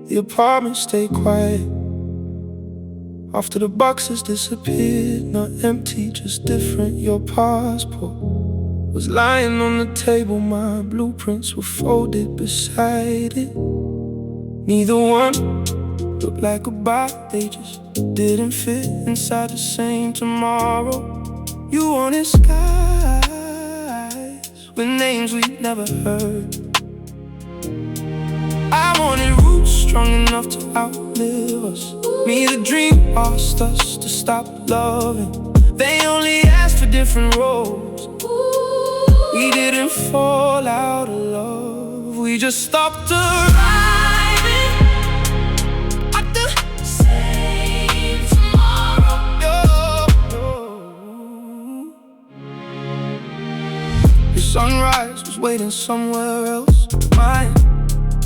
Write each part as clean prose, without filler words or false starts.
The apartment stayed quiet after the boxes disappeared. Not empty, just different. Your passport was lying on the table. My blueprints were folded beside it. Neither one looked like goodbye. They just didn't fit inside the same tomorrow. You wanted skies with names we'd never heard. I wanted roots strong enough to outlive us. Me, the dream, asked us to stop loving. They only asked for different roles. We didn't fall out of love. We just stopped arriving at the same tomorrow. Your sunrise was waiting somewhere else. Mine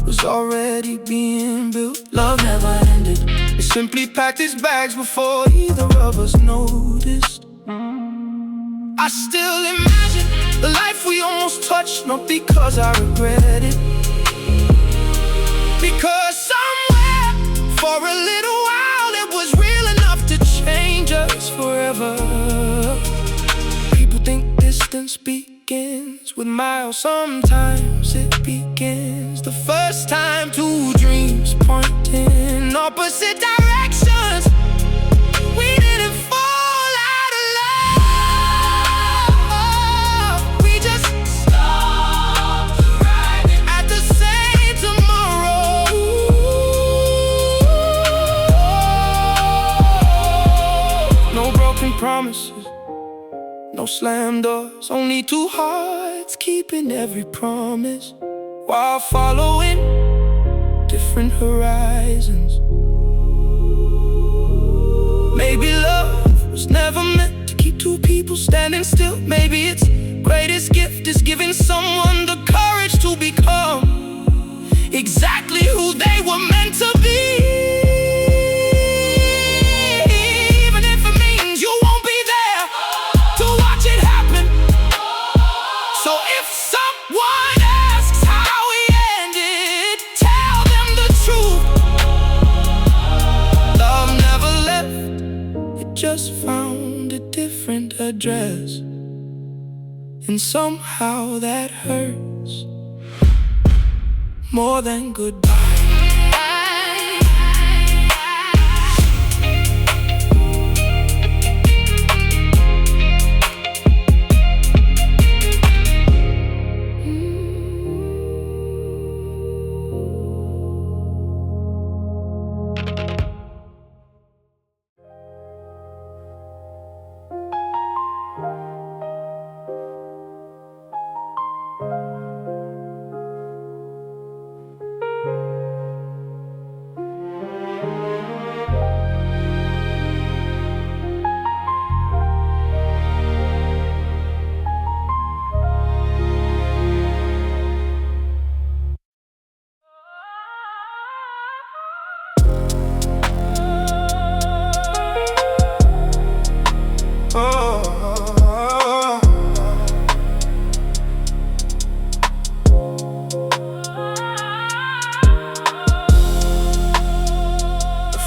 was already being built. Love never ended. It simply packed its bags before either of us noticed. I still imagine the life we almost touched, not because I regret it, because somewhere, for a little while, it was real enough to change us forever. People think distance begins with miles. Sometimes it begins the first time two dreams point in opposite directions. We didn't fall out of love. We just stopped arriving at the same tomorrow. No broken promises, no slam doors, only two hearts keeping every promise while following different horizons. Maybe love was never meant to keep two people standing still. Maybe its greatest gift is giving someone the courage to become exactly who they were meant to be. Just found a different address, and somehow that hurts more than goodbye.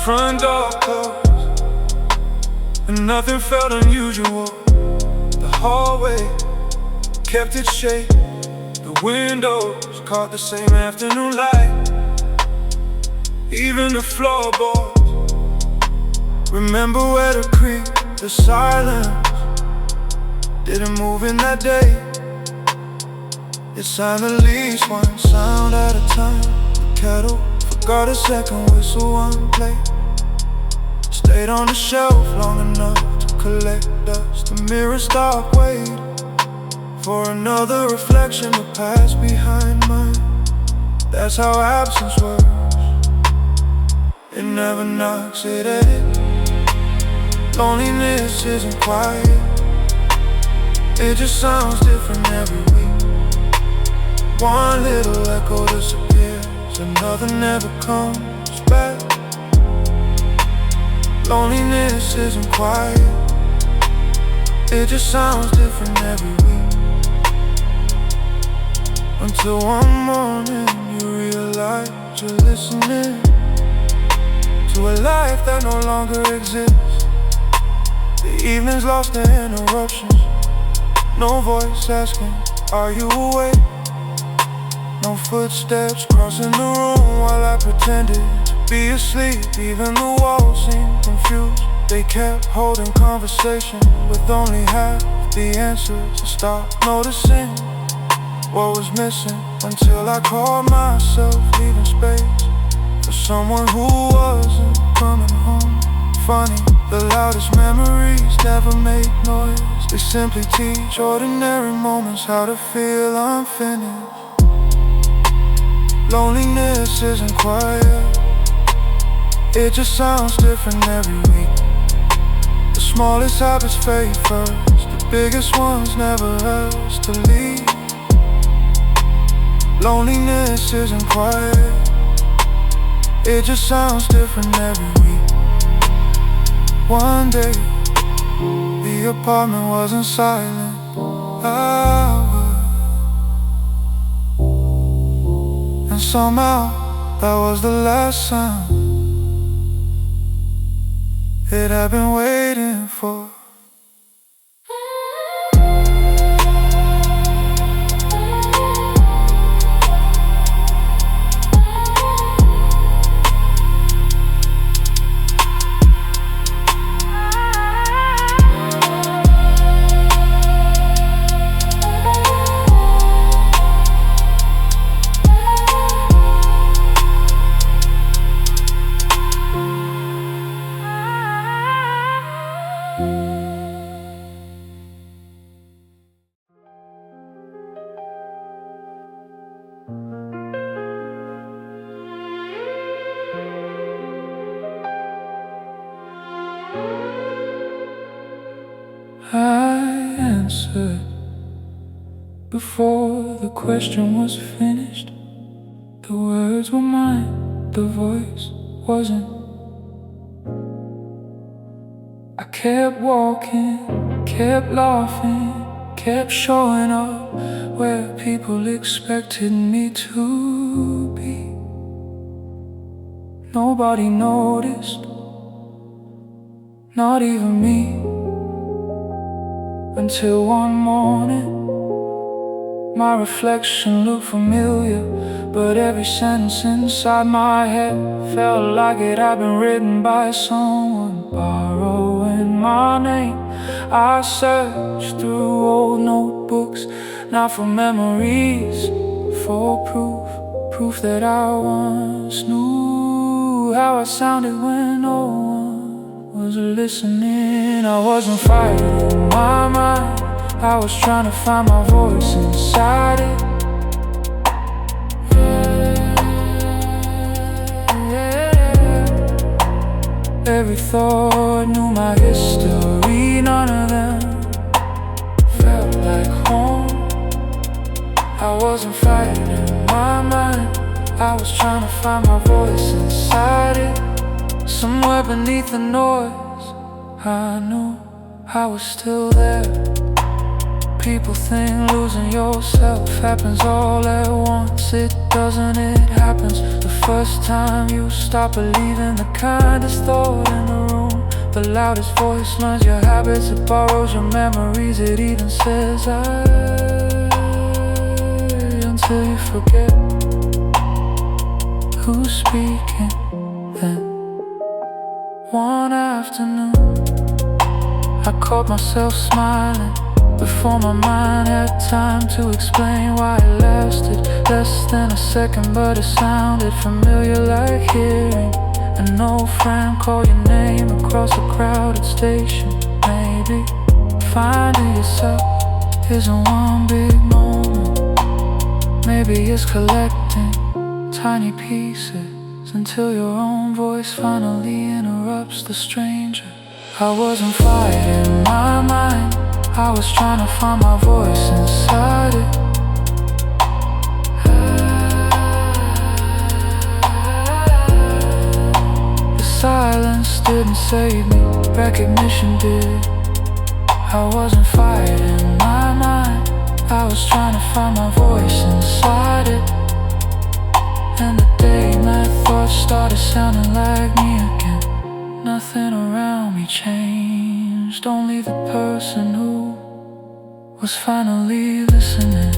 Front door closed, and nothing felt unusual. The hallway kept its shape. The windows caught the same afternoon light. Even the floorboards remember where to creep. The silence didn't move in that day. It signed at least one sound at a time. The kettle forgot a second whistle, one plate. Stayed on the shelf long enough to collect dust. The mirror stopped waiting for another reflection to pass behind mine. That's how absence works. It never knocks, it ends. Loneliness isn't quiet. It just sounds different every week. One little echo disappears, another never comes back. Loneliness isn't quiet. It just sounds different every week. Until one morning you realize you're listening to a life that no longer exists. The evenings lost in interruptions, no voice asking, are you awake? No footsteps crossing the room while I pretended to be asleep. Even the walls seemed confused. They kept holding conversation with only half the answers. I stopped noticing what was missing until I caught myself leaving space for someone who wasn't coming home. Funny, the loudest memories never make noise. They simply teach ordinary moments how to feel unfinished. Loneliness isn't quiet, it just sounds different every week. The smallest habits fade first, the biggest ones never ask to leave. Loneliness isn't quiet, it just sounds different every week. One day, the apartment wasn't silent. And somehow, that was the last sound it had been waiting for. I answered before the question was finished. The words were mine, the voice wasn't. I kept walking, kept laughing, kept showing up where people expected me to be. Nobody noticed, not even me. Until one morning, my reflection looked familiar, but every sentence inside my head felt like it had been written by someone borrowing my name. I searched through old notebooks, not for memories, for proof that I once knew how I sounded when no one was listening. I wasn't fighting my mind, I was trying to find my voice inside it. Every thought knew my history, none of them felt like home. I wasn't fighting my mind, I was trying to find my voice inside it. Somewhere beneath the noise, I knew I was still there. People think losing yourself happens all at once. It doesn't, it happens the first time you stop believing the kindest thought in the room. The loudest voice learns your habits, it borrows your memories. It even says I, until you forget who's speaking. Then one afternoon, I caught myself smiling before my mind had time to explain why it lasted less than a second. But it sounded familiar, like hearing an old friend call your name across a crowded station. Maybe finding yourself isn't one big moment, maybe it's collecting tiny pieces until your own voice finally interrupts the stranger. I wasn't fighting my mind, I was trying to find my voice inside it. The silence didn't save me, recognition did. I wasn't fighting my mind, I was trying to find my voice inside it. And the day my thoughts started sounding like me again. Nothing around me changed, only the person who was finally listening.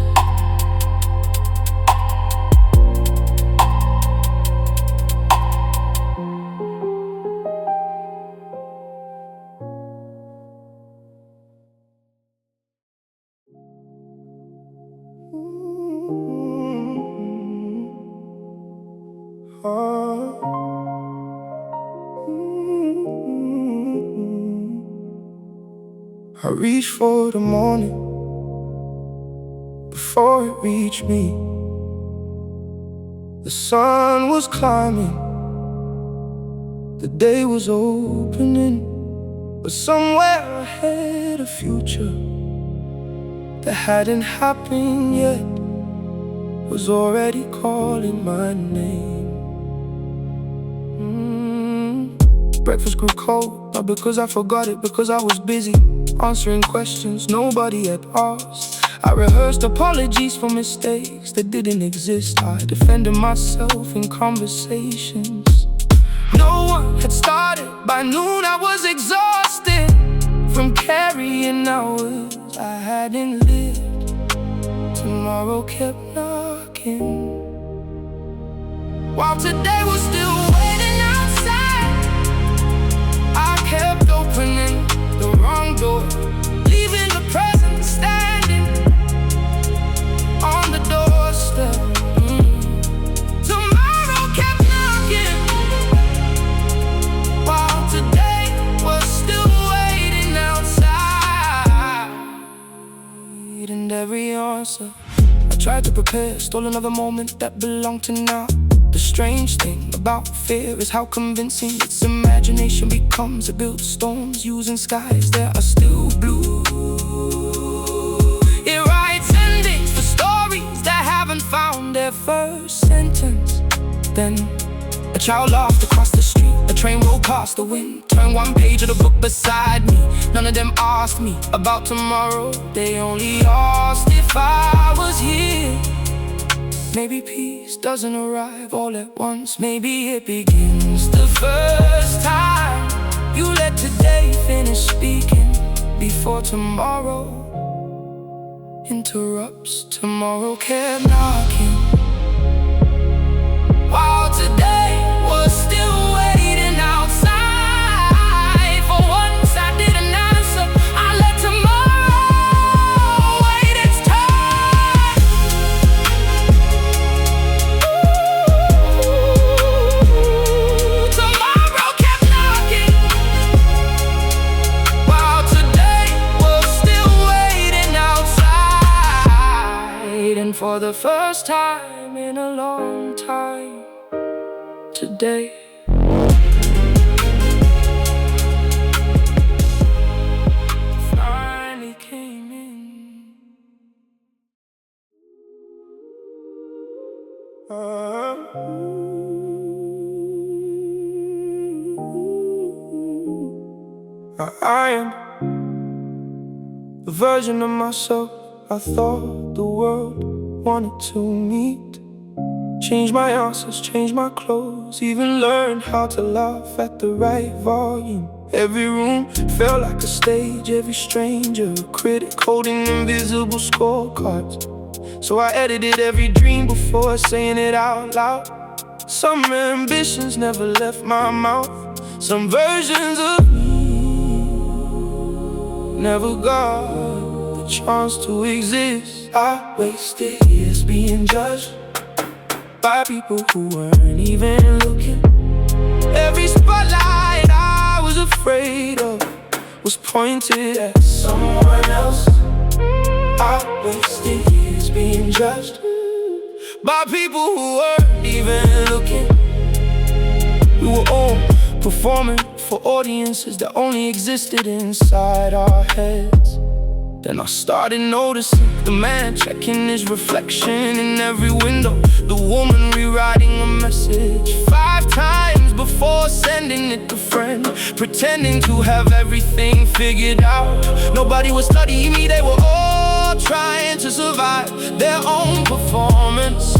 I reached for the morning before it reached me. The sun was climbing, the day was opening, but somewhere ahead a future that hadn't happened yet was already calling my name. Breakfast grew cold, not because I forgot it, because I was busy answering questions nobody had asked. I rehearsed apologies for mistakes that didn't exist. I defended myself in conversations no one had started. By noon I was exhausted from carrying hours I hadn't lived. Tomorrow kept knocking, while today was still waiting outside. I kept opening the wrong door, leaving the present standing on the doorstep. Tomorrow kept knocking, while today was still waiting outside. And every answer I tried to prepare stole another moment that belonged to now. The strange thing about fear is how convincing its imagination becomes. It builds storms using skies that are still blue. It writes endings for stories that haven't found their first sentence. Then a child laughed across the street, a train rolled past, the wind turned one page of the book beside me. None of them asked me about tomorrow, they only asked if I was here. Maybe peace doesn't arrive all at once. Maybe it begins the first time you let today finish speaking before tomorrow interrupts. Tomorrow kept knocking, while today was still waiting outside. For once I didn't answer, I let tomorrow wait its turn. Tomorrow kept knocking, while today was still waiting outside. And for the first time in a long time, today finally came in. I am the version of myself I thought the world wanted to meet. Change my answers, change my clothes, even learn how to laugh at the right volume. Every room felt like a stage, every stranger a critic holding invisible scorecards. So I edited every dream before saying it out loud. Some ambitions never left my mouth. Some versions of me never got the chance to exist. I wasted years being judged by people who weren't even looking. Every spotlight I was afraid of was pointed at someone else. I wasted years being judged by people who weren't even looking. We were all performing for audiences that only existed inside our heads. Then I started noticing the man checking his reflection in every window, the woman rewriting a message 5 times before sending it to friends, pretending to have everything figured out. Nobody was studying me, they were all all trying to survive their own performance.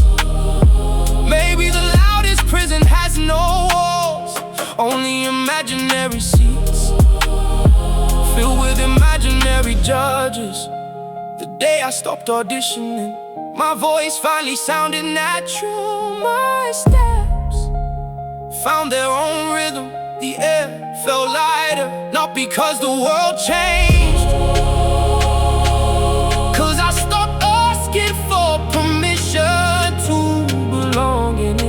Maybe the loudest prison has no walls, only imaginary seats filled with imaginary judges. The day I stopped auditioning, my voice finally sounded natural. My steps found their own rhythm. The air felt lighter, not because the world changed, 'cause I stopped asking for permission to belong in it.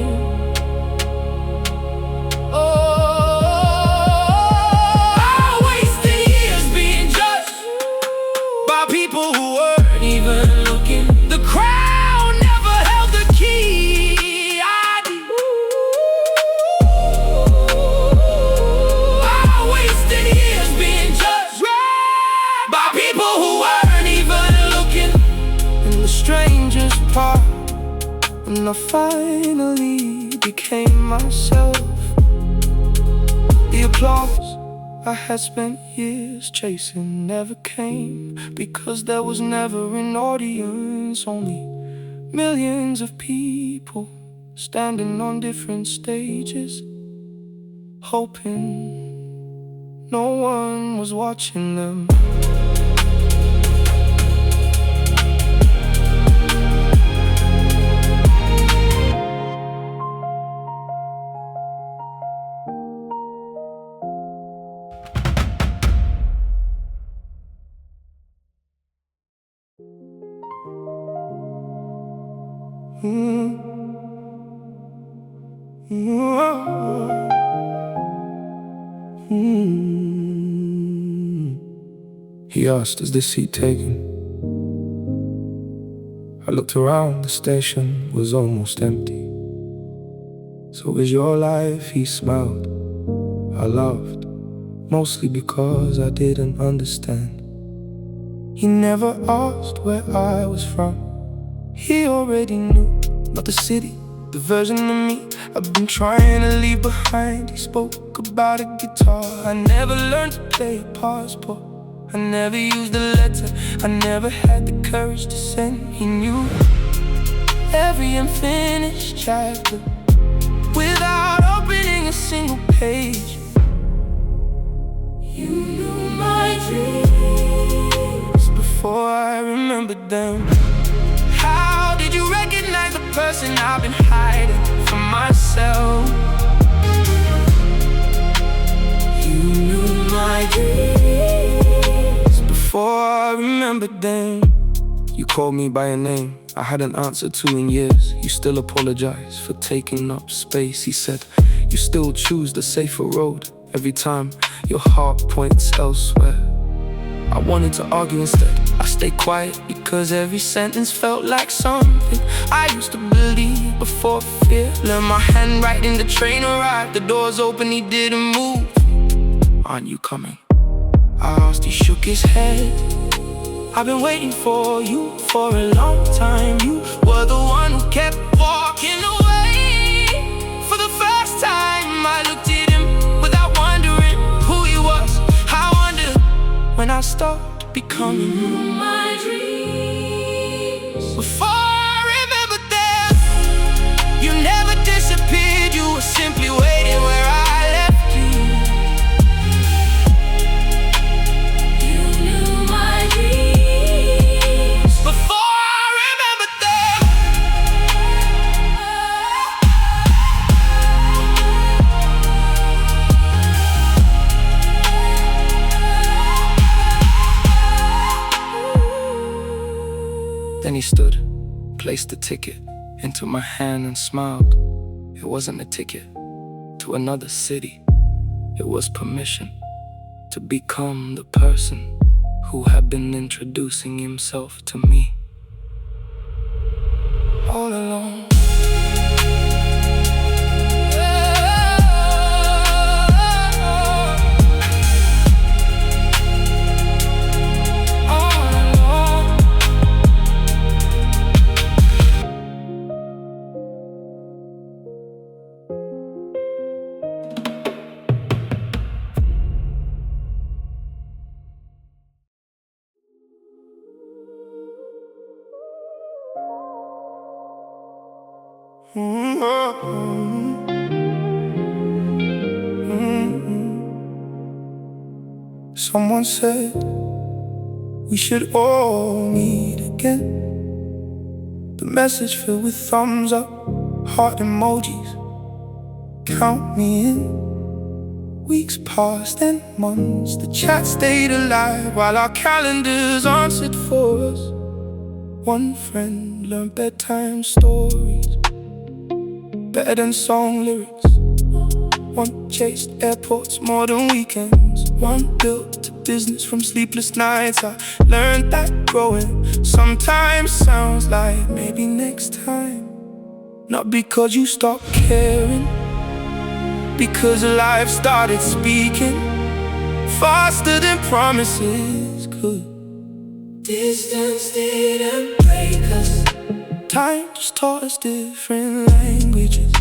I wasted years being judged by people who weren't even looking. The crowd never held the key. I wasted years being judged by people who weren't even looking. And the strangest part, when I finally became myself, the applause I had spent years chasing never came, because there was never an audience, only millions of people standing on different stages, hoping no one was watching them. He asked, "Is this seat taken?" I looked around, the station was almost empty. "So is your life?" he smiled. I laughed, mostly because I didn't understand. He never asked where I was from. He already knew, not the city, the version of me I've been trying to leave behind. He spoke about a guitar I never learned to play, a passport I never used, a letter I never had the courage to send. He knew every unfinished chapter without opening a single page. You knew my dreams before I remembered them. How did you recognize the person I've been hiding from myself? You knew my dreams before I remembered them. You called me by a name I hadn't answered to in years. You still apologize for taking up space. He said, you still choose the safer road every time your heart points elsewhere. I wanted to argue instead. I stayed quiet because every sentence felt like something I used to believe before fear learned my handwriting. The train arrived, the doors open, he didn't move. Aren't you coming? I asked, he shook his head. I've been waiting for you for a long time. You were the one who kept walking away. For the first time I looked at him without wondering who he was. I wondered when I stopped becoming my dreams. Before I remembered them, you never disappeared. You were simply waiting where I left you. You knew my dreams before I remembered them. Then he stood, placed the ticket into my hand and smiled. It wasn't a ticket to another city. It was permission to become the person who had been introducing himself to me all along. Someone said we should all meet again. The message filled with thumbs up, heart emojis. Count me in. Weeks passed and months, the chat stayed alive while our calendars answered for us. One friend learned bedtime stories better than song lyrics. One chased airports more than weekends. One built a business from sleepless nights. I learned that growing sometimes sounds like maybe next time. Not because you stopped caring, because life started speaking faster than promises could. Distance didn't break us. Time just taught us different languages.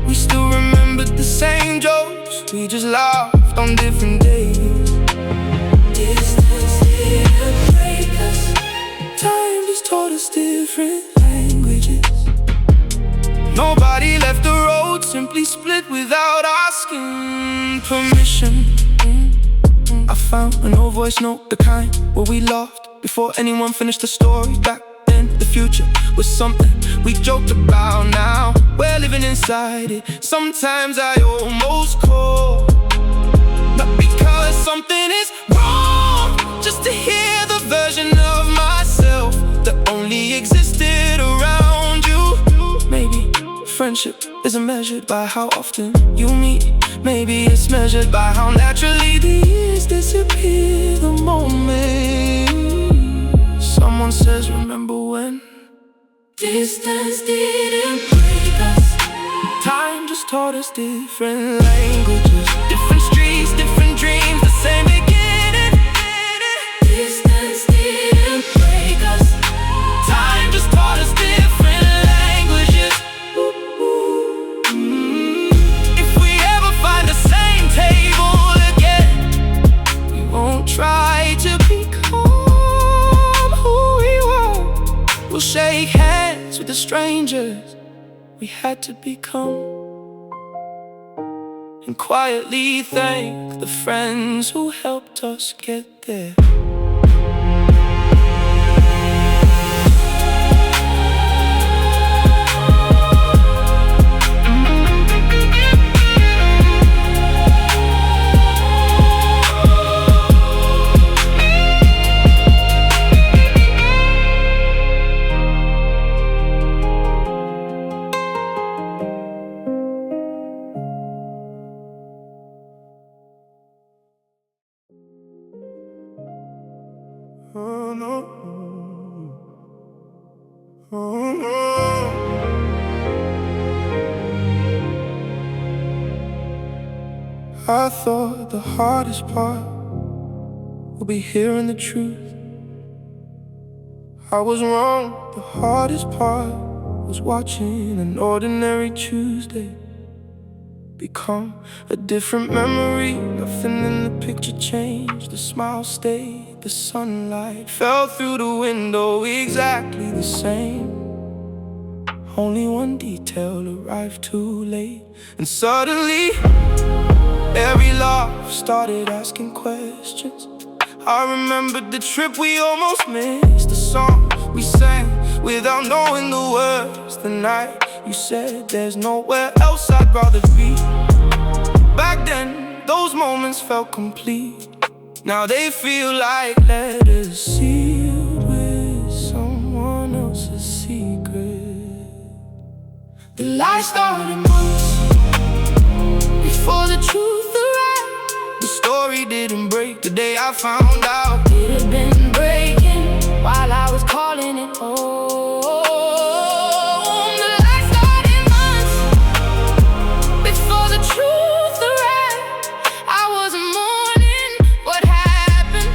We still remembered the same jokes, we just laughed on different days. Distance didn't break us. Time just taught us different languages. Nobody left the road, simply split without asking permission. I found an old voice note, the kind where we laughed before anyone finished the story. Back then, the future was something we joked about. Now we're living inside it. Sometimes I almost call, not because something is wrong, just to hear the version of myself that only existed around you. Maybe friendship isn't measured by how often you meet. Maybe it's measured by how naturally the years disappear the moment someone says, remember when? Distance didn't break us. Time just taught us different languages, different streets, different dreams, the same beginning. Distance didn't break us. Time just taught us different languages. If we ever find the same table again, we won't try to become who we were. We'll shake hands with the strangers we had to become, and quietly thank the friends who helped us get there. Oh no, oh no. I thought the hardest part would be hearing the truth. I was wrong, the hardest part was watching an ordinary Tuesday become a different memory. Nothing in the picture changed, the smile stayed, the sunlight fell through the window exactly the same. Only one detail arrived too late, and suddenly every laugh started asking questions. I remembered the trip we almost missed, the songs we sang without knowing the words. The night you said there's nowhere else I'd rather be. Back then, those moments felt complete. Now they feel like letters sealed with someone else's secret. The lie started months before the truth arrived. The story didn't break the day I found out. It had been breaking while I was calling it home. The lie started months before the truth arrived. I wasn't mourning what happened,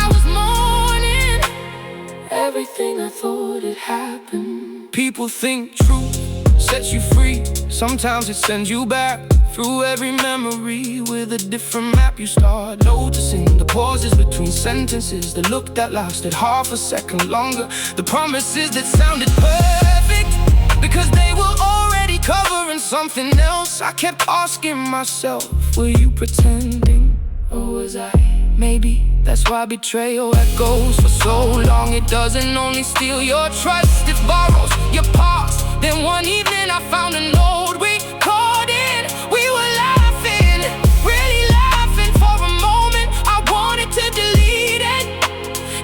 I was mourning everything I thought had happened. People think truth sets you free. Sometimes it sends you back through every memory with a different map. You start noticing the pauses between sentences, the look that lasted half a second longer, the promises that sounded perfect because they were already covering something else. I kept asking myself, were you pretending? or was I? Maybe that's why betrayal echoes for so long. It doesn't only steal your trust, it borrows your past. Then one evening I found a note we called in. We were laughing, really laughing. For a moment I wanted to delete it.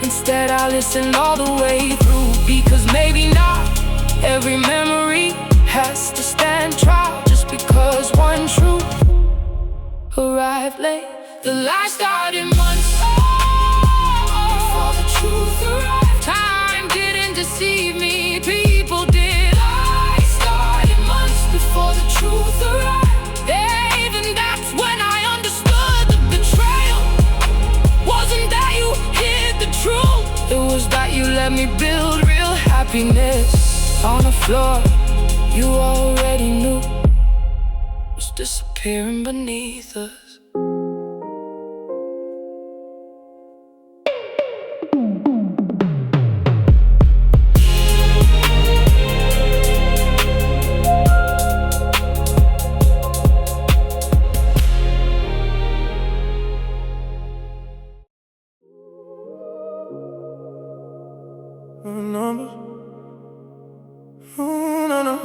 Instead I listened all the way through, because maybe not every memory has to stand trial just because one truth arrived late. The lie started months before the truth arrived. Time didn't deceive me, people did. I started months before the truth arrived. Even that's when I understood the betrayal wasn't that you hid the truth. It was that you let me build real happiness on a floor you already knew was disappearing beneath us. Numbers. No, no.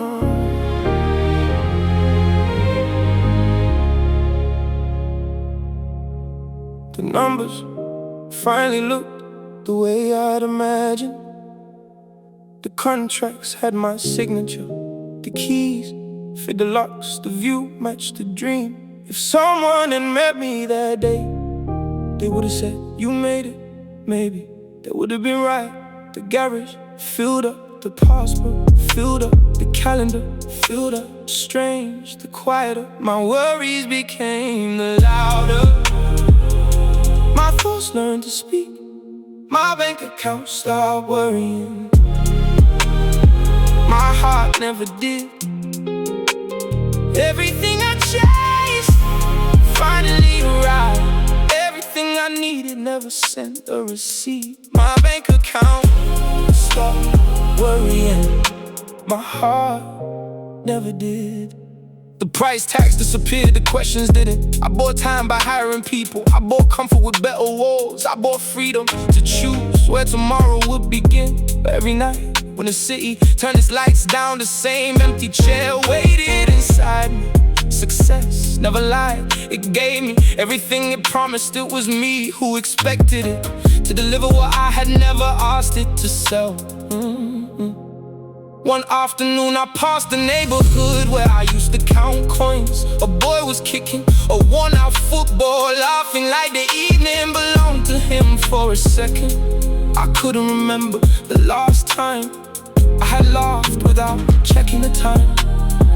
The numbers finally looked the way I'd imagined. The contracts had my signature, the keys fit the locks, the view matched the dream. If someone had met me that day, they would have said, you made it. Maybe that would have been right. The garage filled up, the passport filled up, the calendar filled up. Strange, the quieter my worries became, the louder my thoughts learned to speak. My bank account stopped worrying. My heart never did. Everything I chased finally arrived. Everything I needed never sent a receipt. My bank account stopped worrying. My heart never did. The price tags disappeared, the questions didn't. I bought time by hiring people. I bought comfort with better walls. I bought freedom to choose where tomorrow would begin. But every night when the city turned its lights down, the same empty chair waited inside me. Success never lied, it gave me everything it promised. It was me who expected it to deliver what I had never asked it to sell. One afternoon I passed the neighborhood where I used to count coins. A boy was kicking a worn-out football, laughing like the evening belonged to him. For a second I couldn't remember the last time I had laughed without checking the time.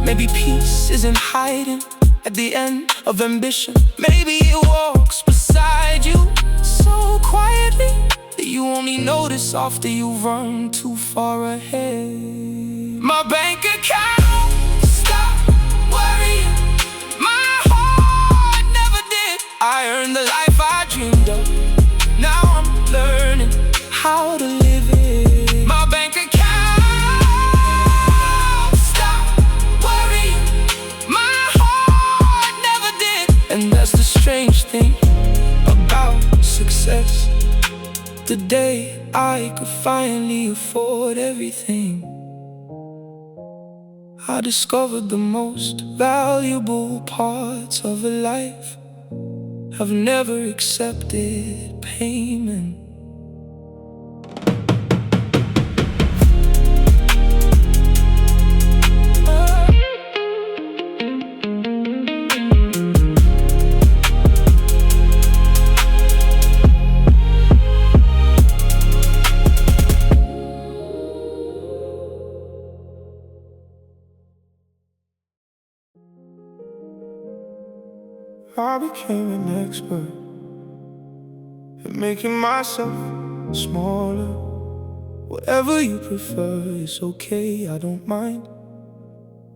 Maybe peace isn't hiding at the end of ambition. Maybe it walks beside you so quietly that you only notice after you've run too far ahead. My bank account stopped worrying. My heart never did. I earned the life I dreamed of. Now I'm learning how to live it. My bank account stopped worrying. My heart never did. And that's the strange thing about success. The day I could finally afford everything, I discovered the most valuable parts of a life have never accepted payment. I became an expert at making myself smaller. Whatever you prefer is okay, I don't mind.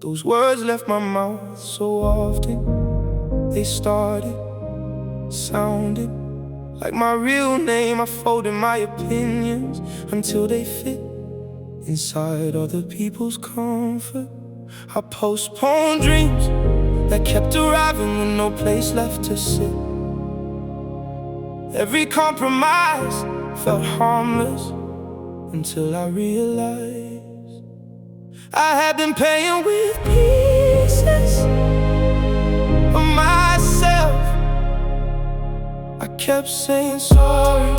Those words left my mouth so often. They started sounding like my real name. I folded my opinions until they fit inside other people's comfort. I postponed dreams that kept arriving with no place left to sit. Every compromise felt harmless until I realized I had been paying with pieces of myself. I kept saying sorry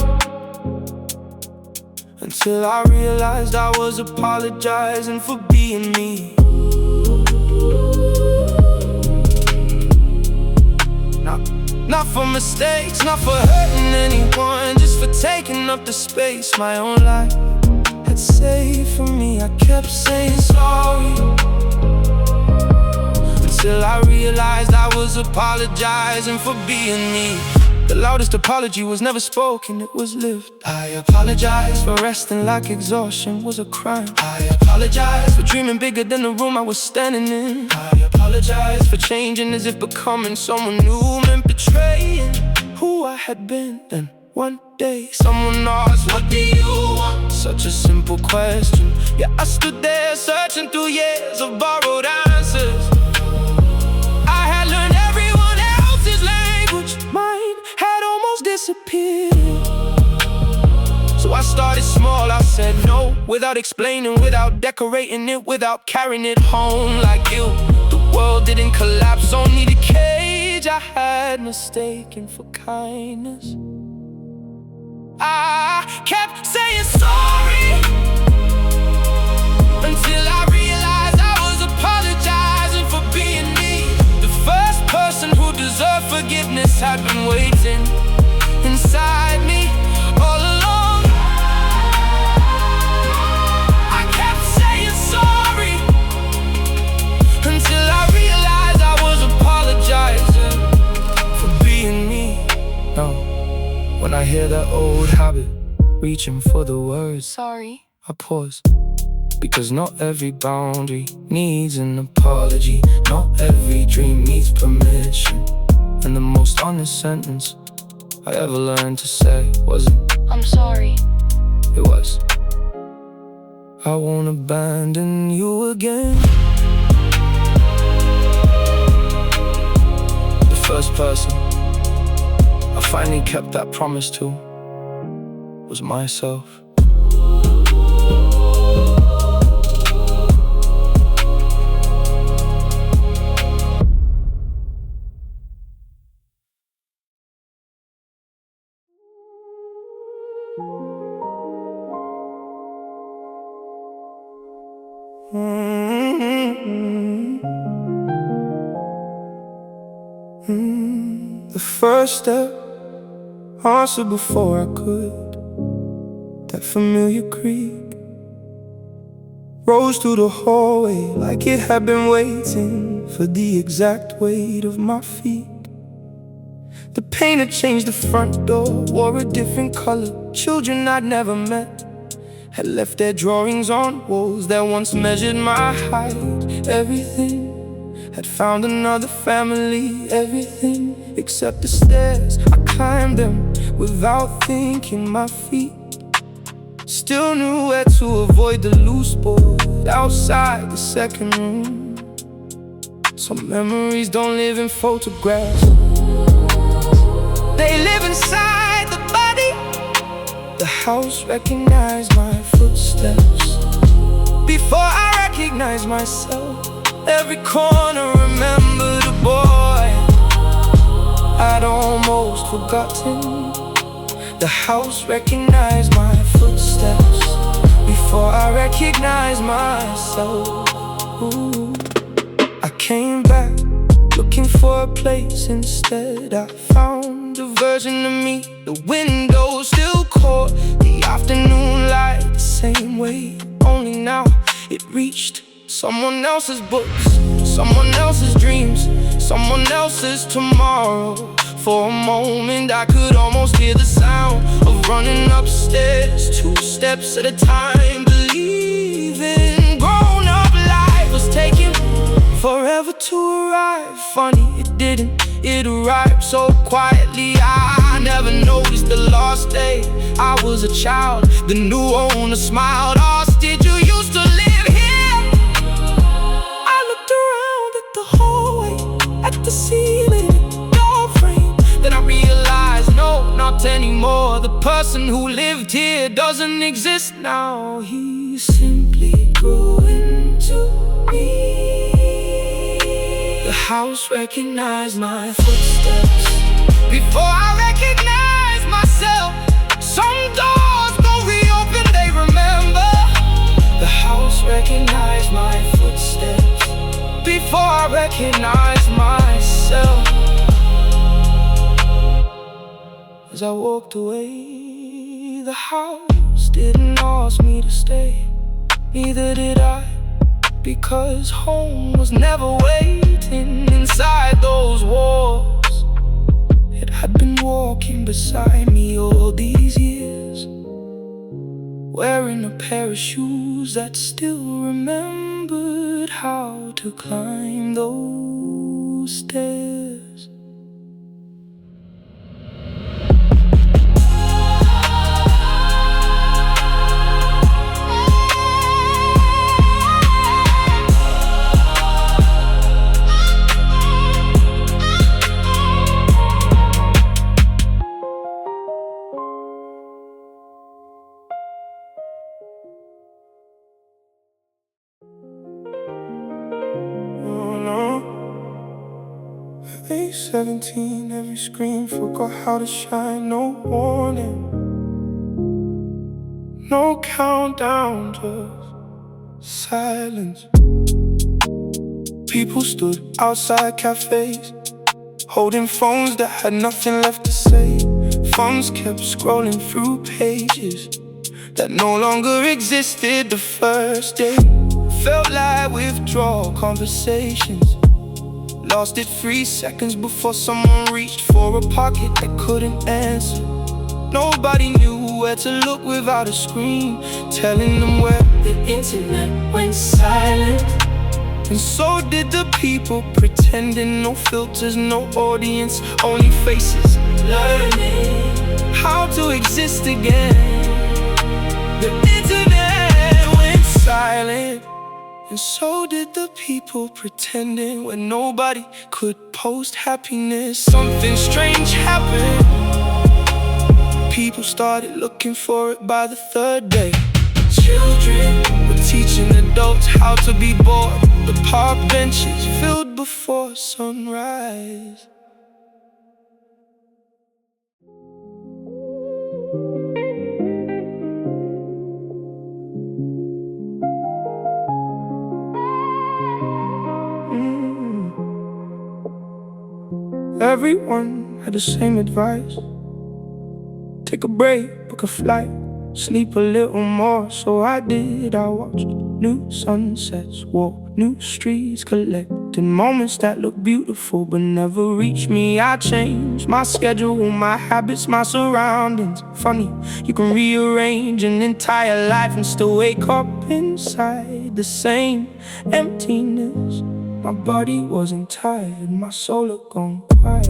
until I realized I was apologizing for being me. Not for mistakes, not for hurting anyone, just for taking up the space my own life had saved for me. I kept saying sorry until I realized I was apologizing for being me. The loudest apology was never spoken, it was lived. I apologize for resting like exhaustion was a crime. I apologize for dreaming bigger than the room I was standing in. I apologize for changing as if becoming someone new meant betraying who I had been. Then one day someone asked, what do you want? Such a simple question. Yeah, I stood there searching through years of borrowed answers. I had learned everyone else's language, mine had almost disappeared. So I started small, I said no, without explaining, without decorating it, without carrying it home like guilt. The world didn't collapse, only the cage I had mistaken for kindness. I kept saying sorry until I realized I was apologizing for being me. The first person who deserved forgiveness had been waiting inside me all along. I kept saying sorry until I realized I was apologizing for being me. No. When I hear that old habit, reaching for the words sorry, I pause. Because not every boundary needs an apology. Not every dream needs permission. And the most honest sentence I ever learned to say wasn't I'm sorry. It was I won't abandon you again. The first person I finally kept that promise to was myself. The first step, answer before I could. That familiar creak rose through the hallway like it had been waiting for the exact weight of my feet. The paint had changed the front door, wore a different color. Children I'd never met had left their drawings on walls that once measured my height. Everything had found another family, everything except the stairs. I climbed them without thinking. My feet still knew where to avoid the loose board outside the second room. Some memories don't live in photographs, they live inside the body. The house recognized my footsteps before I recognized myself. Every corner remembered a boy I'd almost forgotten. The house recognized my footsteps before I recognized myself. Ooh. I came back looking for a place instead. I found a version of me. The window still caught the afternoon light the same way, only now it reached someone else's books, someone else's dreams, someone else's tomorrow. For a moment I could almost hear the sound of running upstairs, 2 steps at a time, believing grown-up life was taking forever to arrive. Funny, it didn't, it arrived so quietly. I never noticed the last day I was a child. The new owner smiled, asked, did you used to live here? I looked around at the hallway, at the ceiling, at the door frame. Then I realized, no, not anymore. person who lived here doesn't exist now. He simply grew into me. The house recognized my footsteps before I recognized myself. Some doors don't reopen, they remember. The house recognized my footsteps before I recognized myself. As I walked away, the house didn't ask me to stay. Neither did I, because home was never waiting inside those walls. It had been walking beside me all these years, wearing a pair of shoes that still remembered how to climb those stairs. Age 17, every screen forgot how to shine. No warning, no countdown, just silence. People stood outside cafes, holding phones that had nothing left to say. Phones kept scrolling through pages that no longer existed the first day. Felt like withdrawal conversations, lost it 3 seconds before someone reached for a pocket that couldn't answer. Nobody knew where to look without a screen telling them where the internet went silent. And so did the people pretending, no filters, no audience, only faces learning how to exist again. The internet went silent, and so did the people pretending, when nobody could post happiness. Something strange happened. People started looking for it by the third day. Children were teaching adults how to be bored. The park benches filled before sunrise. Everyone had the same advice: take a break, book a flight, sleep a little more. So I did. I watched new sunsets, walked new streets, collected moments that look beautiful but never reached me. I changed my schedule, my habits, my surroundings. Funny, you can rearrange an entire life and still wake up inside the same emptiness. My body wasn't tired, my soul had gone quiet.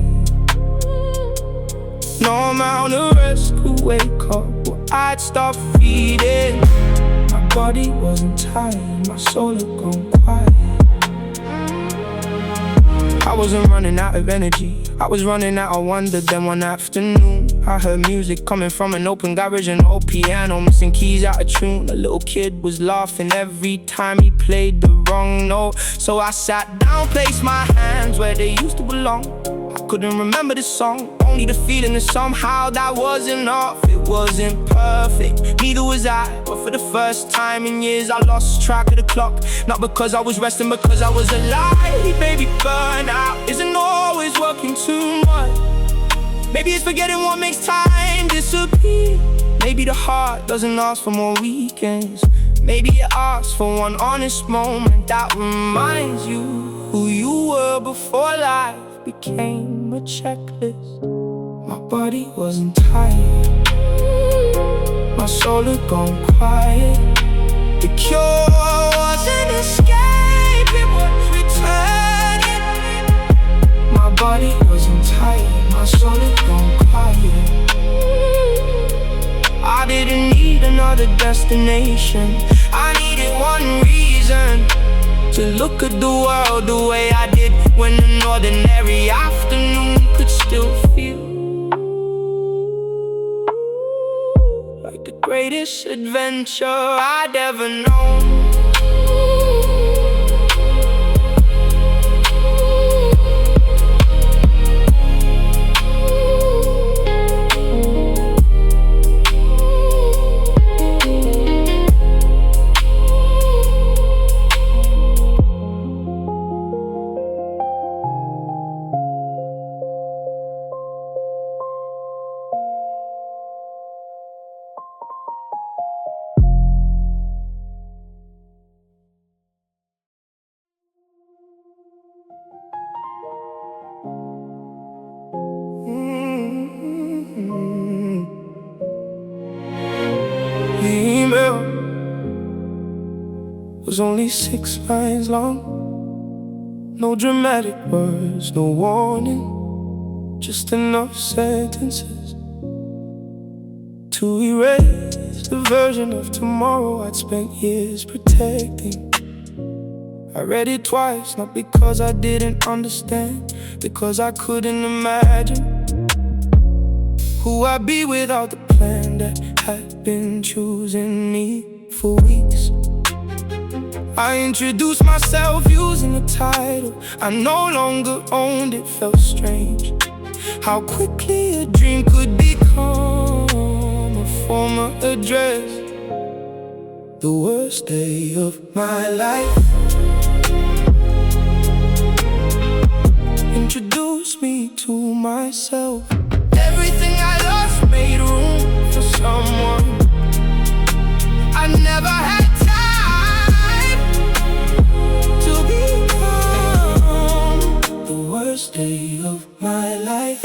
No amount of rest could wake up, or I'd stop feeding. My body wasn't tired, my soul had gone quiet. I wasn't running out of energy, I was running out of wonder. Then one afternoon, I heard music coming from an open garage, an old piano missing keys out of tune. A little kid was laughing every time he played the wrong note. So I sat down, placed my hands where they used to belong. I couldn't remember the song, only the feeling that somehow that wasn't enough. It wasn't perfect, neither was I, but for the first time in years I lost track of the clock. Not because I was resting, because I was alive. Maybe burnout isn't always working too much. Maybe it's forgetting what makes time disappear. Maybe the heart doesn't ask for more weekends. Maybe it asks for one honest moment that reminds you who you were before life became a checklist. My body wasn't tired, my soul had gone quiet. The cure wasn't escape, it was returning. My body wasn't tired, my soul had gone quiet. I didn't need another destination, I needed one reason to look at the world the way I did, when an ordinary afternoon could still feel greatest adventure I'd ever known. The email was only 6 lines long. No dramatic words, no warning, just enough sentences to erase the version of tomorrow I'd spent years protecting. I read it twice, not because I didn't understand, because I couldn't imagine who I'd be without the plan that had been choosing me for weeks. I introduced myself using a title I no longer owned. It felt strange how quickly a dream could become a former address. The worst day of my life introduced me to myself. Everything I lost made room for someone. I never had time to become. The worst day of my life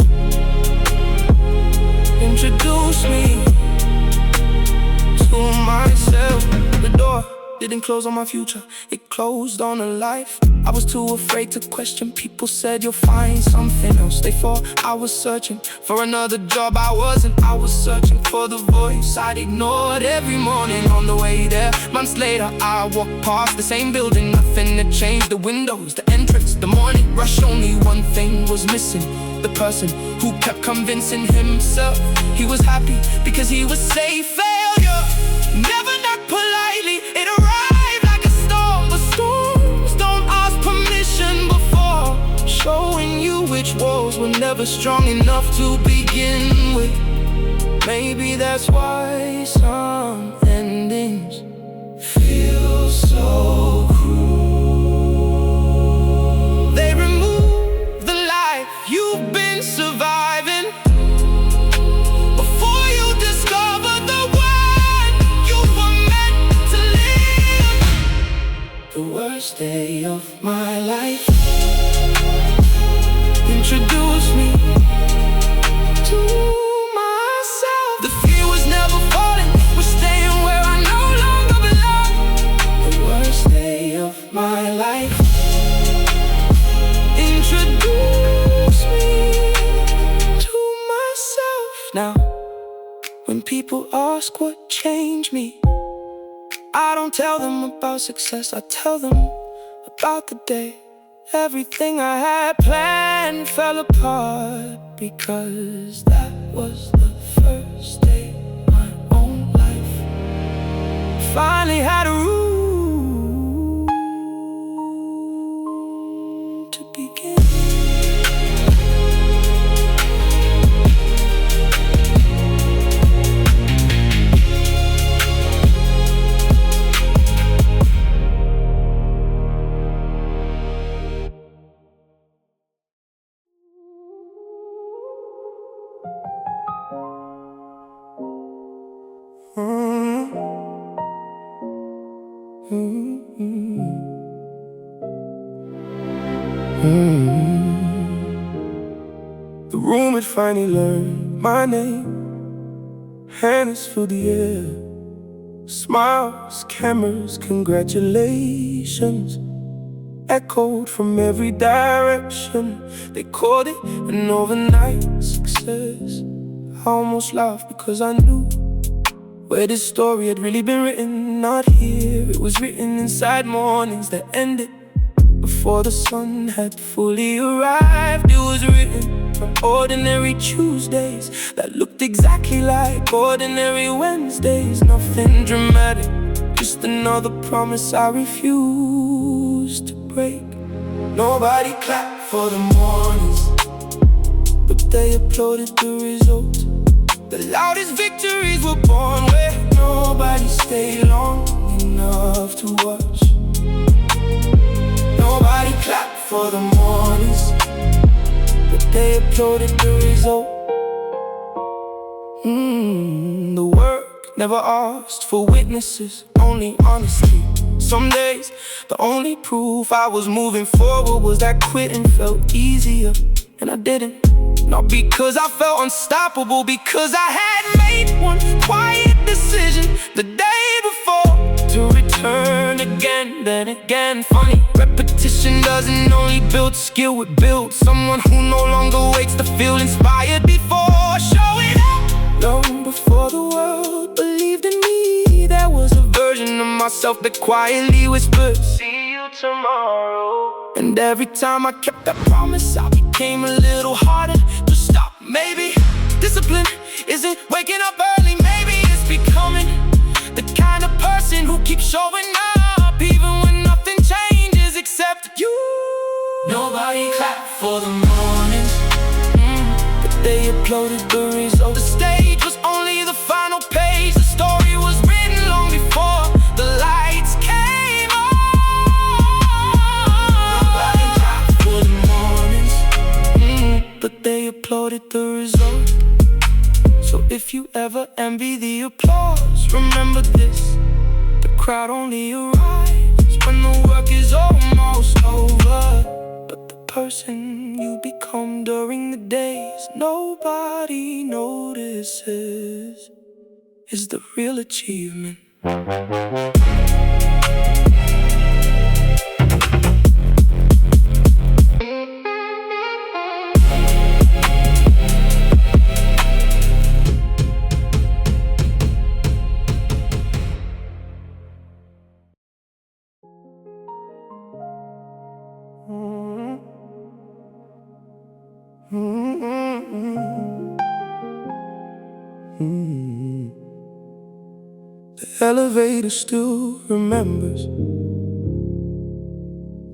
introduced me to myself. The door didn't close on my future, it closed on a life. I was too afraid to question. People said you'll find something else. They thought I was searching for another job. I wasn't. I was searching for the voice I'd ignored every morning on the way there. Months later I walked past the same building. Nothing had changed. The windows, the entrance, the morning rush. Only one thing was missing. The person who kept convincing himself he was happy because he was safe. Failure never knocked politely. It arrived like a storm. But storms don't ask permission before showing you which walls were never strong enough to begin with. Maybe that's why some endings feel so cruel. They remove the life you've been surviving before you discover the one you were meant to live. The worst day of my life introduced me to myself. The fear was never falling, was staying where I no longer belong. The worst day of my life introduced me to myself. Now, when people ask what changed me, I don't tell them about success, I tell them about the day everything I had planned fell apart, because that was the first day my own life finally had a room to begin. The room had finally learned my name. Hands filled the air. Smiles, cameras, congratulations echoed from every direction. They called it an overnight success. I almost laughed because I knew where this story had really been written. Not here, it was written inside mornings that ended before the sun had fully arrived. It was written from ordinary Tuesdays that looked exactly like ordinary Wednesdays. Nothing dramatic, just another promise I refuse to break. Nobody clapped for the mornings, but they applauded the results. The loudest victories were born where nobody stayed long enough to watch. Nobody clapped for the mornings, but they applauded the result. The work never asked for witnesses, only honesty. Some days, the only proof I was moving forward was that quitting felt easier, and I didn't. Not because I felt unstoppable, because I had made one quiet decision the day before to return again, then again. Funny, repetition doesn't only build skill, it builds someone who no longer waits to feel inspired before showing up. Long before the world believed in me, there was a version of myself that quietly whispered, "See you tomorrow." And every time I kept that promise, I became a little harder to stop. Maybe discipline isn't waking up early, maybe it's becoming the kind of person who keeps showing up even when nothing changes except you. Nobody clapped for the mornings, but they applauded the result. The stage was only the final page, the story was written long before the lights came on. Nobody clapped for the mornings, but they applauded the result. So if you ever envy the applause, remember this: the crowd only arrives when the work is almost over. But the person you become during the days nobody notices is the real achievement. The elevator still remembers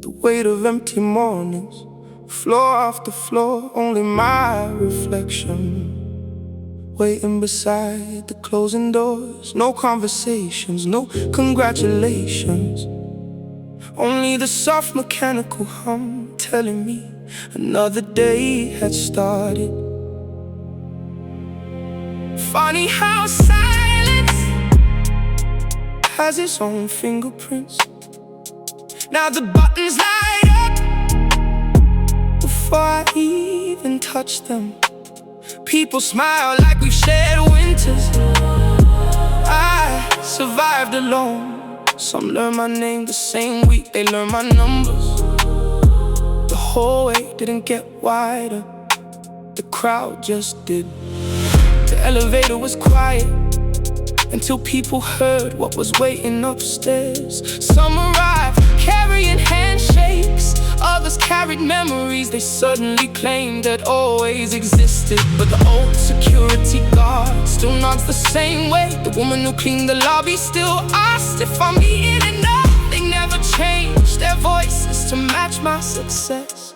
the weight of empty mornings, floor after floor, only my reflection waiting beside the closing doors. No conversations, no congratulations, only the soft mechanical hum telling me another day had started. Funny how silence has its own fingerprints. Now the buttons light up before I even touch them. People smile like we've shared winters. I survived alone. Some learn my name the same week they learn my numbers. The hallway didn't get wider, the crowd just did. The elevator was quiet until people heard what was waiting upstairs. Some arrived carrying handshakes, others carried memories they suddenly claimed had always existed. But the old security guard still nods the same way. The woman who cleaned the lobby still asked if I'm eating enough. They never changed their voices to match my success.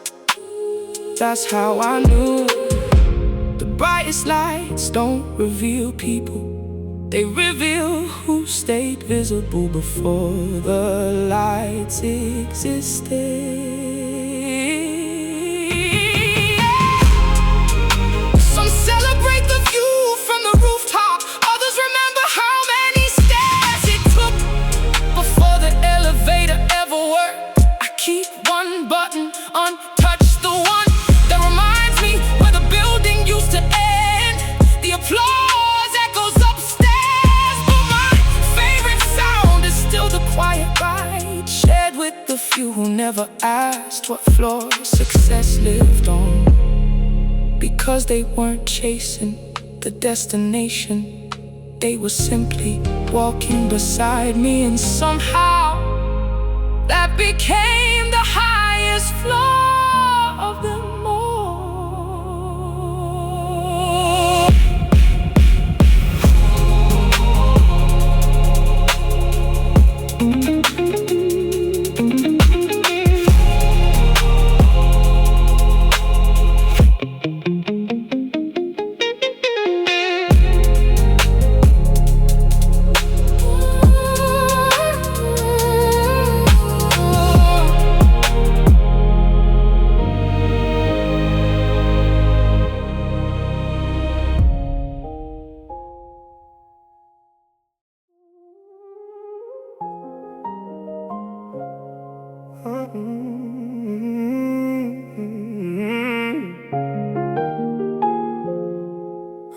That's how I knew the brightest lights don't reveal people, they reveal who stayed visible before the lights existed. Some celebrate the view from the rooftop, others remember how many stairs it took before the elevator ever worked. I keep one button untouched, the one that reminds me where the building used to end. The applause echoes upstairs, but my favorite sound is still the quiet ride shared with the few who never asked what floor success lived on, because they weren't chasing the destination, they were simply walking beside me, and somehow that became the highest floor of them all.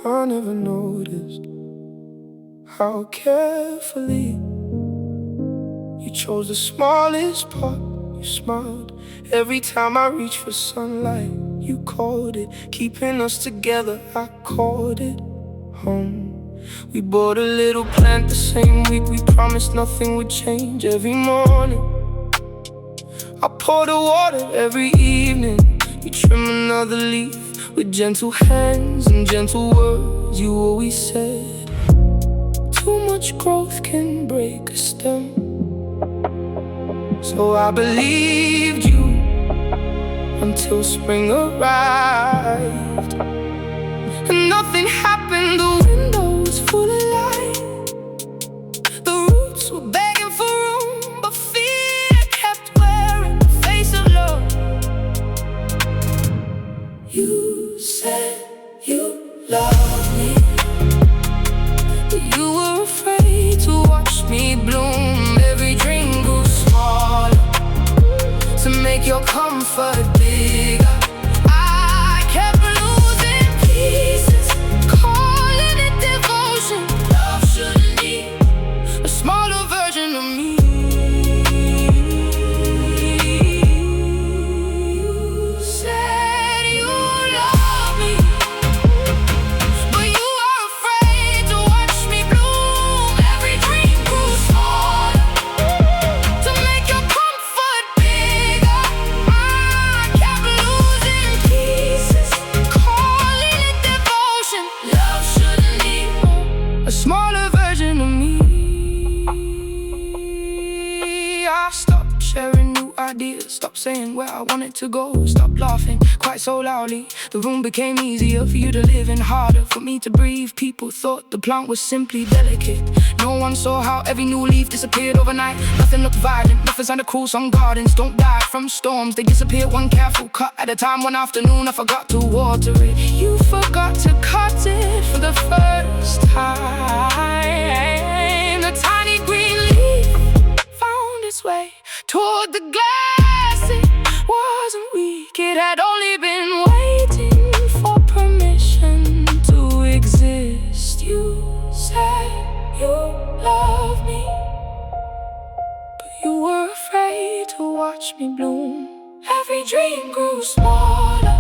I never noticed how carefully you chose the smallest part. You smiled every time I reached for sunlight. You called it, keeping us together. I called it home. We bought a little plant the same week. We promised nothing would change. Every morning I pour the water every evening. You trim another leaf with gentle hands and gentle words. You always said, too much growth can break a stem. So I believed you until spring arrived, and nothing happened. The window was full of light. The roots were begging for room, but fear kept wearing the face of love. You said you loved me, but you were afraid to watch me bloom. Every dream grew smaller to make your comfort bigger. I kept losing pieces, calling it devotion. Love shouldn't need a smaller version of me. You said you love me, but you were afraid to watch me bloom. Every dream grew smaller to make your comfort bigger. I kept losing pieces, calling it devotion. Love shouldn't need a smaller version of me. I stopped sharing new ideas, stopped saying where I wanted to go, stopped laughing quite so loudly. The room became easier for you to live in, harder for me to breathe. People thought the plant was simply delicate. No one saw how every new leaf disappeared overnight. Nothing looked violent, nothing sounded cruel. Some gardens don't die from storms, they disappear one careful cut at a time. One afternoon I forgot to water it. You forgot to cut it for the first time. The tiny green leaf found its way toward the glass. It wasn't weak, it had only been waiting for permission to exist. You said you love me, but you were afraid to watch me bloom. Every dream grew smaller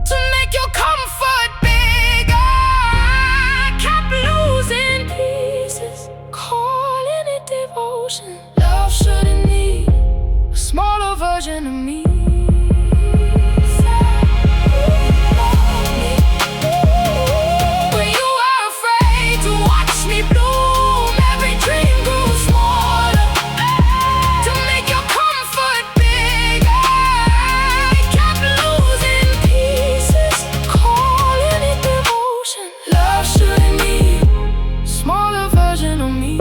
to make your comfort bigger. I kept losing pieces, calling it devotion. Love shouldn't need a smaller version of me. When you were afraid to watch me bloom, every dream grew smaller to make your comfort bigger. I kept losing pieces, calling it devotion. Love shouldn't need a smaller version of me.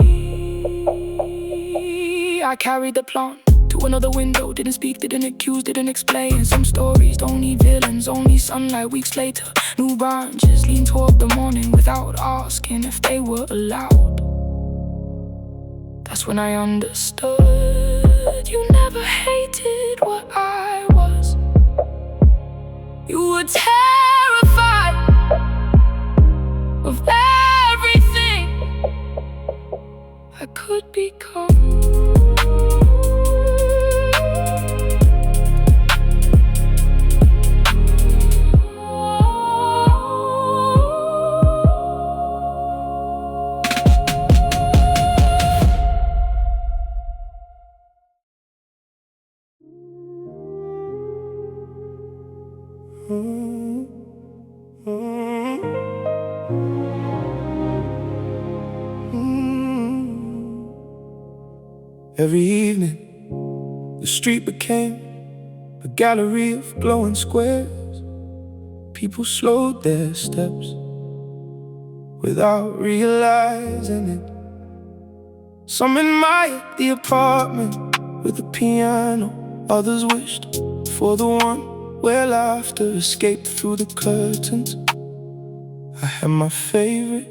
I carried the plant to another window, didn't speak, didn't accuse, didn't explain. Some stories don't need villains, only sunlight. Weeks later, new branches lean toward the morning without asking if they were allowed. That's when I understood you never hated what I was. You were terrified of everything I could become. Every evening, the street became a gallery of glowing squares. People slowed their steps without realizing it. Some admired the apartment with the piano, others wished for the one where laughter escaped through the curtains. I had my favorite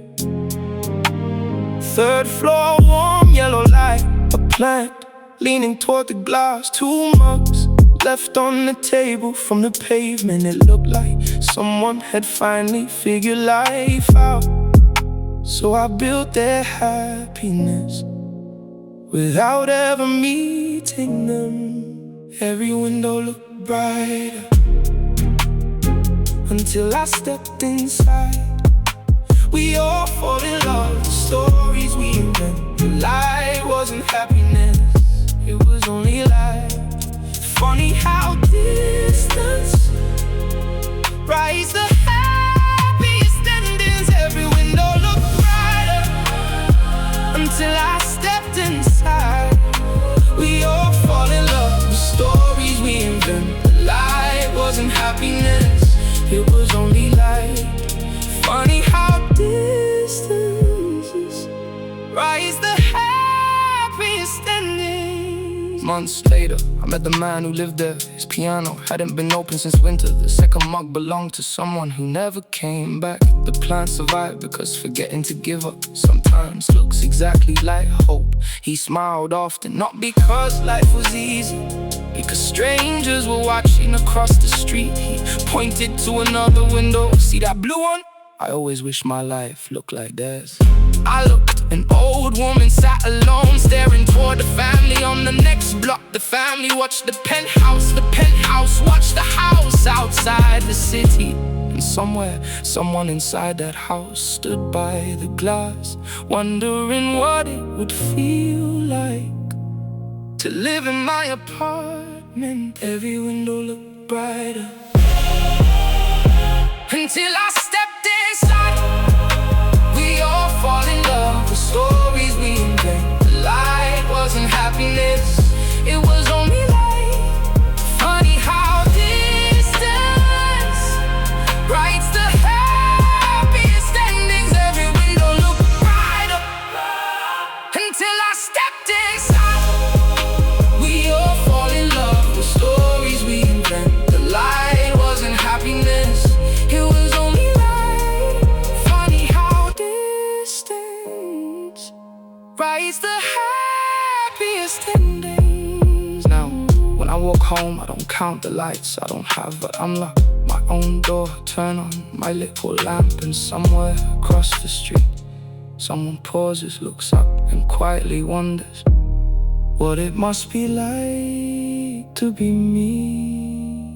third floor, warm yellow light, a plant leaning toward the glass, 2 mugs left on the table from the pavement. It looked like Someone had finally figured life out. So I built their happiness without ever meeting them. Every window looked brighter until I stepped inside. We all fall in love with stories we invent. The light wasn't happiness, it was only light. Funny how distance writes the happiest endings. Every window looked brighter until I stepped inside. We all fall in love with stories we invent. The light wasn't happiness, it was only light. Funny how distances rise the happiest endings. Months later, I met the man who lived there. His piano hadn't been open since winter. The second mug belonged to someone who never came back. The plan survived because forgetting to give up sometimes looks exactly like hope. He smiled often, not because life was easy, because strangers were watching across the street. He pointed to another window. See that blue one? I always wish my life looked like theirs. I looked, an old woman sat alone, staring toward the family on the next block. The family watched the penthouse watched the house outside the city. And somewhere, someone inside that house stood by the glass, wondering what it would feel like to live in my apartment. Every window looked brighter until I stepped inside. We all fall in love with stories we invent. The light wasn't happiness, it was only light. Funny how distance writes the happiest endings. Every window looked brighter until I stepped inside. We all fall in love with stories we invent. The light wasn't happiness, it was only light. Funny how distance writes the happiest endings. Now, when I walk home, I don't count the lights. I don't have but unlock my own door, turn on my little lamp, and somewhere across the street, someone pauses, looks up, and quietly wonders what it must be like to be me.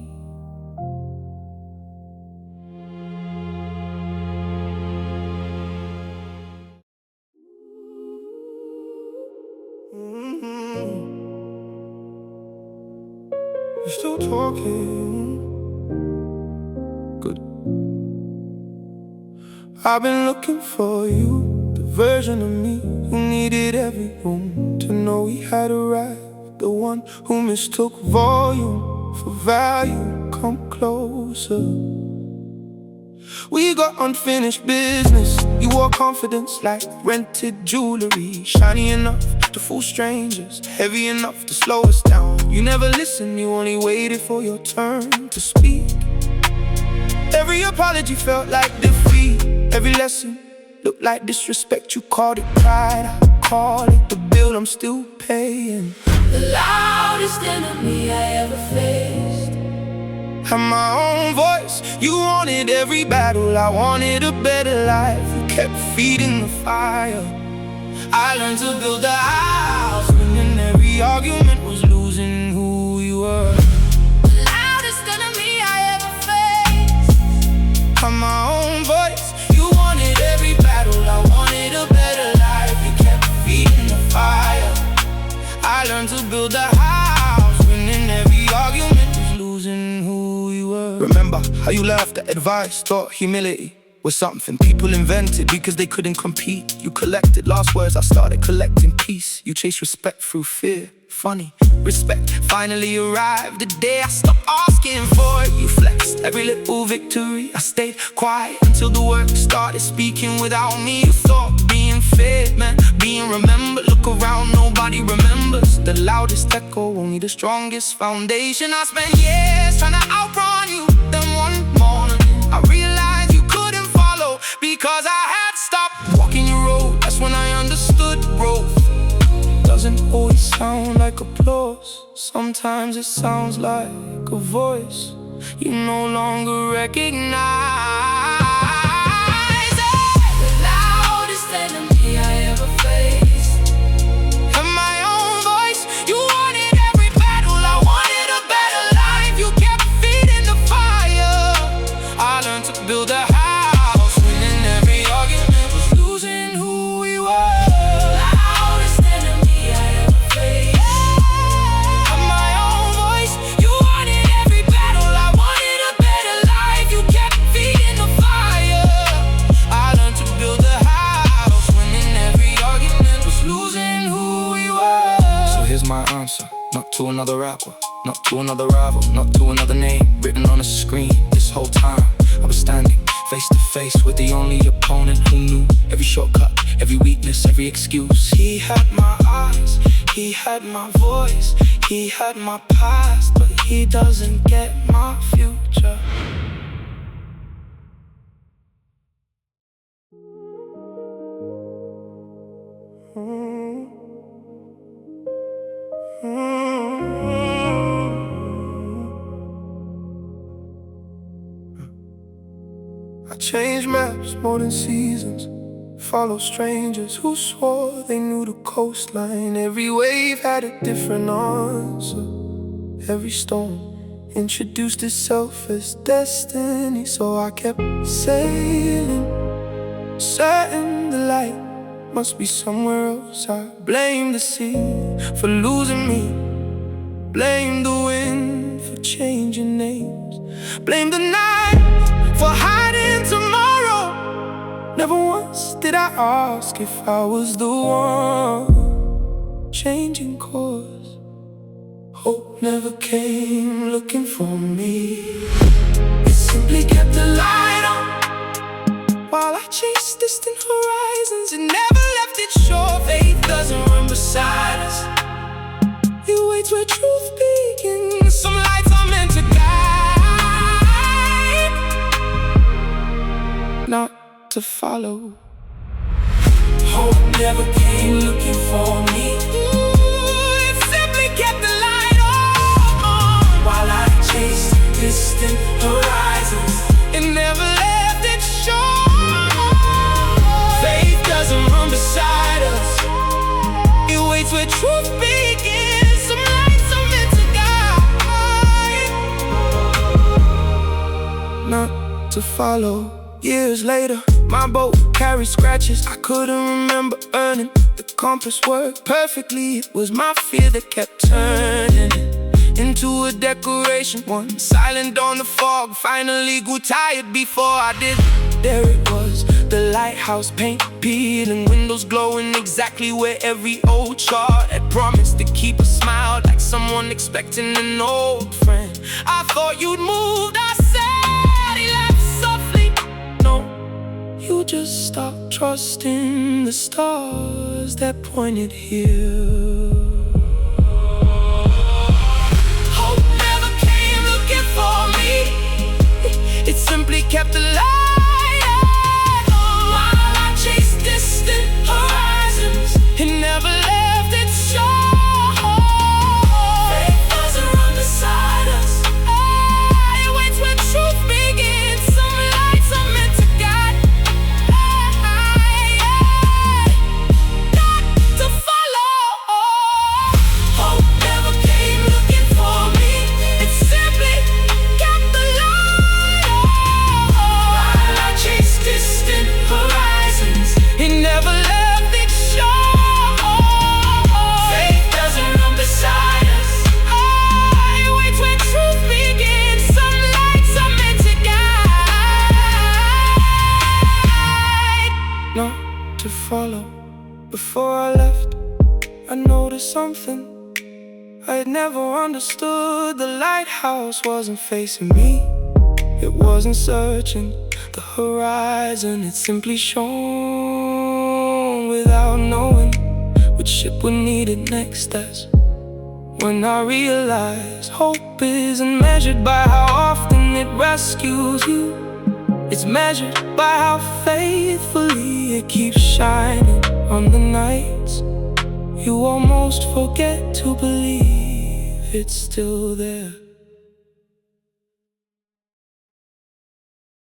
You're still talking. Good. I've been looking for you, the version of me who needed every room to know he had arrived. The one who mistook volume for value. Come closer. We got unfinished business. You wore confidence like rented jewelry, shiny enough to fool strangers, heavy enough to slow us down. You never listened, you only waited for your turn to speak. Every apology felt like defeat. Every lesson looked like disrespect. You called it pride, I call it the bill I'm still paying. The loudest enemy I ever faced. Had my own voice, you wanted every battle. I wanted a better life, you kept feeding the fire. I learned to build a house, winning every argument was losing who you were. The loudest enemy I ever faced. Had my own voice, you wanted every battle. I wanted a better life, you kept feeding the fire. I learned to build a house, winning every argument was losing who you were. Remember how you laughed at advice, thought humility was something people invented because they couldn't compete. You collected lost words, I started collecting peace. You chased respect through fear. Funny, respect finally arrived the day I stopped asking for it. You flexed every little victory. I stayed quiet until the work started speaking without me. You thought being fed meant being remembered. Look around, nobody remembers. The loudest echo, only the strongest foundation. I spent years trying to outrun you. Then one morning I realized you couldn't follow because I had stopped walking your road. That's when I understood growth doesn't always sound like applause. Sometimes it sounds like a voice you no longer recognize The loudest enemy I ever faced. and my own voice. You wanted every battle, I wanted a better life. You kept feeding the fire. I learned to build a house, winning every argument was losing who we were. Loudest enemy I ever faced. And my own voice. You wanted every battle, I wanted a better life. You kept feeding the fire. I learned to build a house, winning every argument was losing who we were. So here's my answer, not to another rapper, not to another rival, not to another name written on a screen. This whole time I was standing face to face with the only opponent who knew every shortcut, every weakness, every excuse. He had my eyes, he had my voice, he had my past, but he doesn't get my future. I changed maps more than seasons, follow strangers who swore they knew the coastline. Every wave had a different answer. Every stone introduced itself as destiny. So I kept sailing, certain the light must be somewhere else. I blamed the sea for losing me, blamed the wind for changing names, blamed the night for hiding tomorrow. Never once did I ask if I was the one changing course. Hope never came looking for me. It simply kept the light on while I chased distant horizons. It never left its shore. Faith doesn't run beside us, it waits where truth begins. Some lights are meant to guide, not to follow. Hope never came looking for me. It simply kept the light on while I chased distant horizons. It never left its shore. Faith doesn't run beside us, it waits where truth begins. Some lights are meant to guide, not to follow. Years later, my boat carried scratches. I couldn't remember earning. The compass worked perfectly. It was my fear that kept turning it into a decoration. One silent dawn, the fog finally grew tired before I did. There it was, the lighthouse, paint peeling, windows glowing exactly where every old chart had promised to keep a smile, like someone expecting an old friend. I thought you'd moved, I said. He laughed softly. No, you just stopped trusting the stars that pointed here. Hope never came looking for me, it simply kept the light on while I chased distant horizons. It never left its shore. Faith doesn't run beside us, it waits when truth begins. Some lights are meant to guide, not to follow. Hope never came looking for me, it simply kept the light on while I chased distant horizons. It never left its shore. Faith doesn't run beside us, it waits when truth begins. Some lights are meant to guide, not to follow. Before I left, I noticed something I had never understood. The lighthouse wasn't facing me, it wasn't searching the horizon. It simply shone without knowing which ship would need it next. That's when I realized hope isn't measured by how often it rescues you, it's measured by how faithfully it keeps shining on the nights you almost forget to believe it's still there.